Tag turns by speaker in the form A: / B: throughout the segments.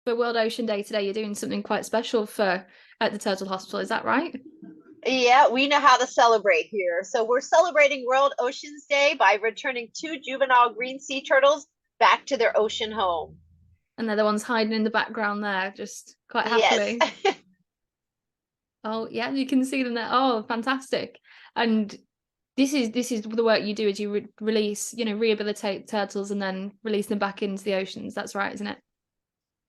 A: for World Ocean Day today, you're doing something quite special at the Turtle Hospital. Is that right?
B: Yeah, we know how to celebrate here. So we're celebrating World Oceans Day by returning 2 juvenile green sea turtles back to their ocean home.
A: And they're the ones hiding in the background there, just quite
B: Yes.
A: happily. Oh, yeah, you can see them there. Oh, fantastic. And this is the work you do, is you release, rehabilitate turtles and then release them back into the oceans. That's right, isn't it?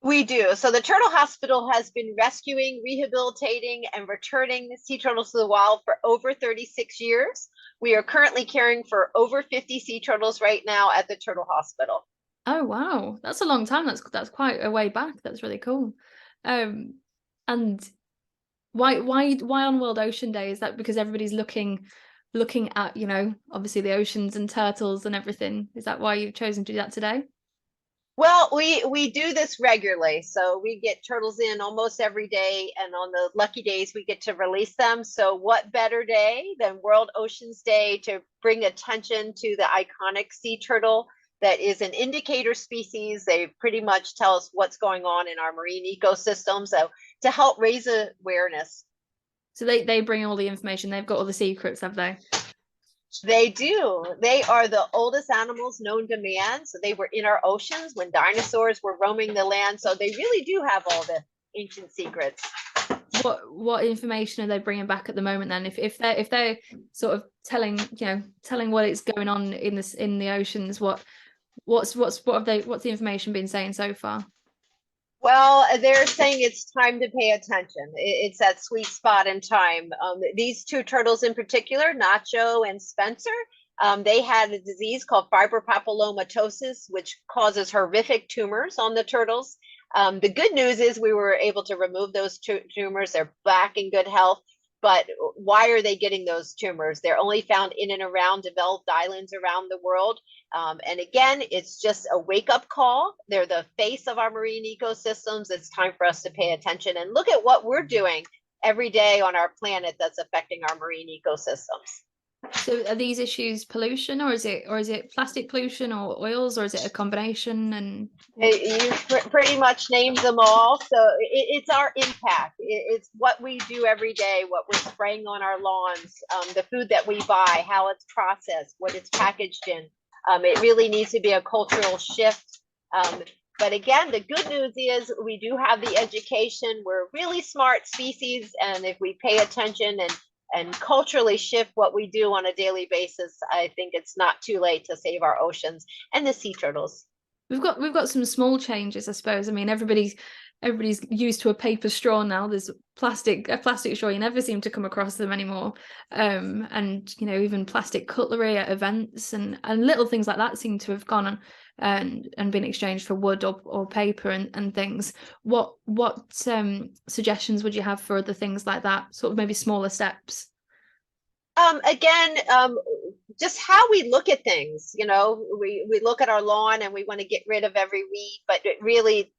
B: We do. So the Turtle Hospital has been rescuing, rehabilitating, and returning sea turtles to the wild for over 36 years. We are currently caring for over 50 sea turtles right now at the Turtle Hospital.
A: Oh, wow. That's a long time. That's quite a way back. That's really cool. And why on World Ocean Day? Is that because everybody's looking at, obviously the oceans and turtles and everything? Is that why you've chosen to do that today?
B: Well, we do this regularly. So we get turtles in almost every day, and on the lucky days we get to release them. So what better day than World Oceans Day to bring attention to the iconic sea turtle that is an indicator species. They pretty much tell us what's going on in our marine ecosystem. So to help raise awareness.
A: So they bring all the information. They've got all the secrets, have they?
B: They do. They are the oldest animals known to man. So they were in our oceans when dinosaurs were roaming the land. So they really do have all the ancient secrets.
A: What information are they bringing back at the moment then? If they're sort of telling what is going on in the oceans, what's the information been saying so far?
B: Well, they're saying it's time to pay attention. It's that sweet spot in time. These 2 turtles in particular, Nacho and Spencer, they had a disease called fibropapillomatosis, which causes horrific tumors on the turtles. The good news is we were able to remove those tumors. They're back in good health. But why are they getting those tumors? They're only found in and around developed islands around the world. And again, it's just a wake-up call. They're the face of our marine ecosystems. It's time for us to pay attention and look at what we're doing every day on our planet that's affecting our marine ecosystems.
A: So are these issues pollution, or is it plastic pollution or oils, or is it a combination? And
B: You pretty much named them all. So it's our impact. It's what we do every day, what we're spraying on our lawns, the food that we buy, how it's processed, what it's packaged in. It really needs to be a cultural shift. But again, the good news is we do have the education. We're a really smart species. And if we pay attention and culturally shift what we do on a daily basis, I think it's not too late to save our oceans and the sea turtles.
A: we've got some small changes, I suppose. I mean, everybody's used to a paper straw now. There's a plastic straw. You never seem to come across them anymore. And even plastic cutlery at events and little things like that seem to have gone on and been exchanged for wood or paper and things. What suggestions would you have for other things like that? Sort of maybe smaller steps.
B: Again, just how we look at things. We look at our lawn and we want to get rid of every weed, but it really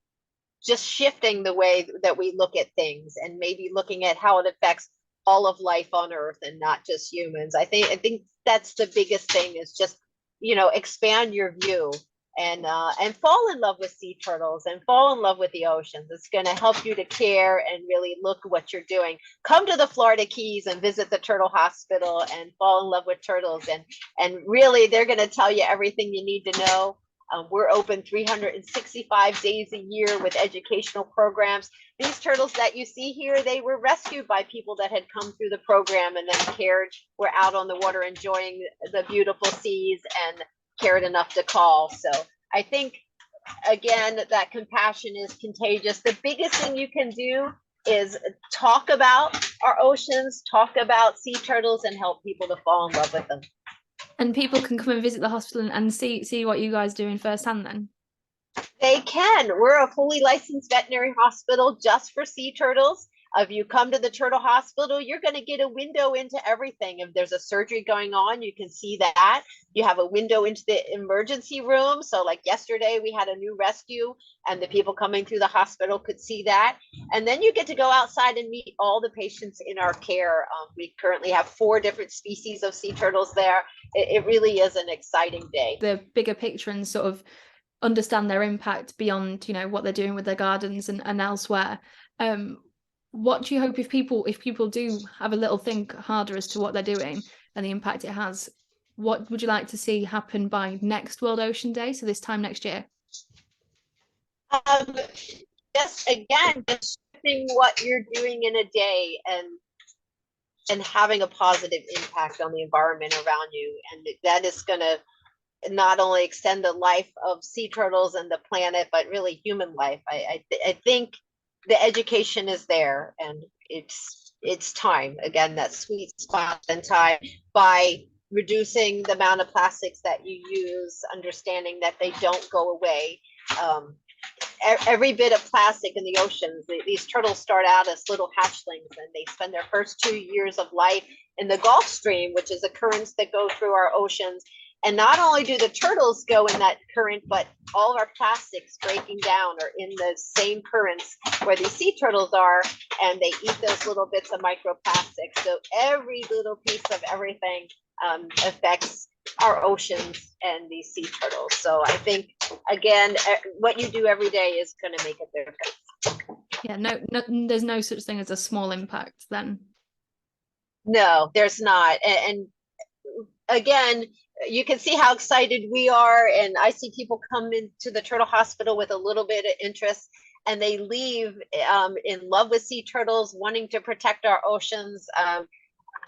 B: just shifting the way that we look at things and maybe looking at how it affects all of life on Earth and not just humans. I think that's the biggest thing, is just expand your view and fall in love with sea turtles and fall in love with the oceans. It's going to help you to care and really look what you're doing. Come to the Florida Keys and visit the Turtle Hospital and fall in love with turtles, and really they're going to tell you everything you need to know. We're open 365 days a year with educational programs. These turtles that you see here, they were rescued by people that had come through the program and then were out on the water enjoying the beautiful seas and cared enough to call. So I think, again, that compassion is contagious. The biggest thing you can do is talk about our oceans, talk about sea turtles, and help people to fall in love with them.
A: And people can come and visit the hospital and see what you guys do in firsthand then?
B: They can. We're a fully licensed veterinary hospital just for sea turtles. If you come to the Turtle Hospital, you're going to get a window into everything. If there's a surgery going on, you can see that. You have a window into the emergency room. So like yesterday, we had a new rescue and the people coming through the hospital could see that. And then you get to go outside and meet all the patients in our care. We currently have 4 different species of sea turtles there. It really is an exciting day.
A: The bigger picture and sort of understand their impact beyond, you know, what they're doing with their gardens and elsewhere. What do you hope, if people do have a little think harder as to what they're doing and the impact it has, what would you like to see happen by next World Ocean Day, so this time next year?
B: Just again, just shifting what you're doing in a day and having a positive impact on the environment around you, and that is going to not only extend the life of sea turtles and the planet, but really human life. I think the education is there, and it's time, again, that sweet spot and time, by reducing the amount of plastics that you use, understanding that they don't go away. Every bit of plastic in the oceans, these turtles start out as little hatchlings, and they spend their first 2 years of life in the Gulf Stream, which is a currents that go through our oceans. And not only do the turtles go in that current, but all of our plastics breaking down are in the same currents where these sea turtles are, and they eat those little bits of microplastics. So every little piece of everything affects our oceans and these sea turtles. So I think, again, what you do every day is going to make a difference.
A: Yeah, no, there's no such thing as a small impact then.
B: No, there's not. And again, you can see how excited we are, and I see people come into the turtle hospital with a little bit of interest, and they leave in love with sea turtles, wanting to protect our oceans.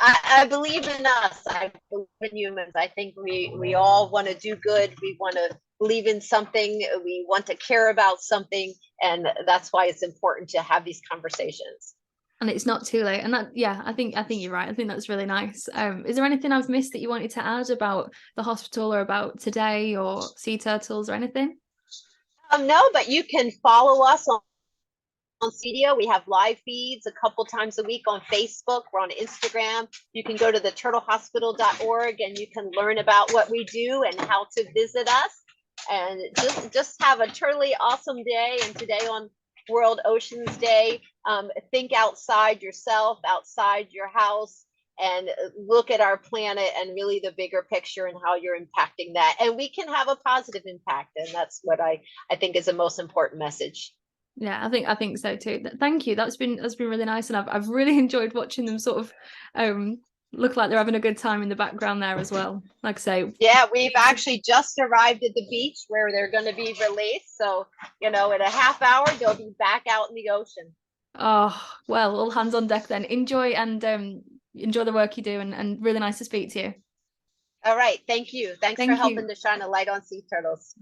B: I believe in us. I believe in humans. I think we all want to do good. We want to believe in something. We want to care about something, and that's why it's important to have these conversations.
A: And it's not too late. And that, yeah, I think you're right. I think that's really nice. Is there anything I've missed that you wanted to add about the hospital, or about today, or sea turtles, or anything?
B: No, but you can follow us on video. We have live feeds a couple times a week on Facebook. We're on Instagram. You can go to the turtlehospital.org and you can learn about what we do and how to visit us. And just have a totally awesome day. And today on World Oceans Day, think outside yourself, outside your house, and look at our planet and really the bigger picture and how you're impacting that. And we can have a positive impact. And that's what I think is the most important message.
A: Yeah, I think so too. Thank you. That's been really nice, and I've really enjoyed watching them sort of look like they're having a good time in the background there as well. Like I say,
B: yeah, we've actually just arrived at the beach where they're going to be released. So, in a half hour, they'll be back out in the ocean.
A: Oh, well, all hands on deck then. Enjoy, and enjoy the work you do, and really nice to speak to you.
B: All right. Thank you. Thanks for
A: Thank you.
B: helping to shine a light on sea turtles.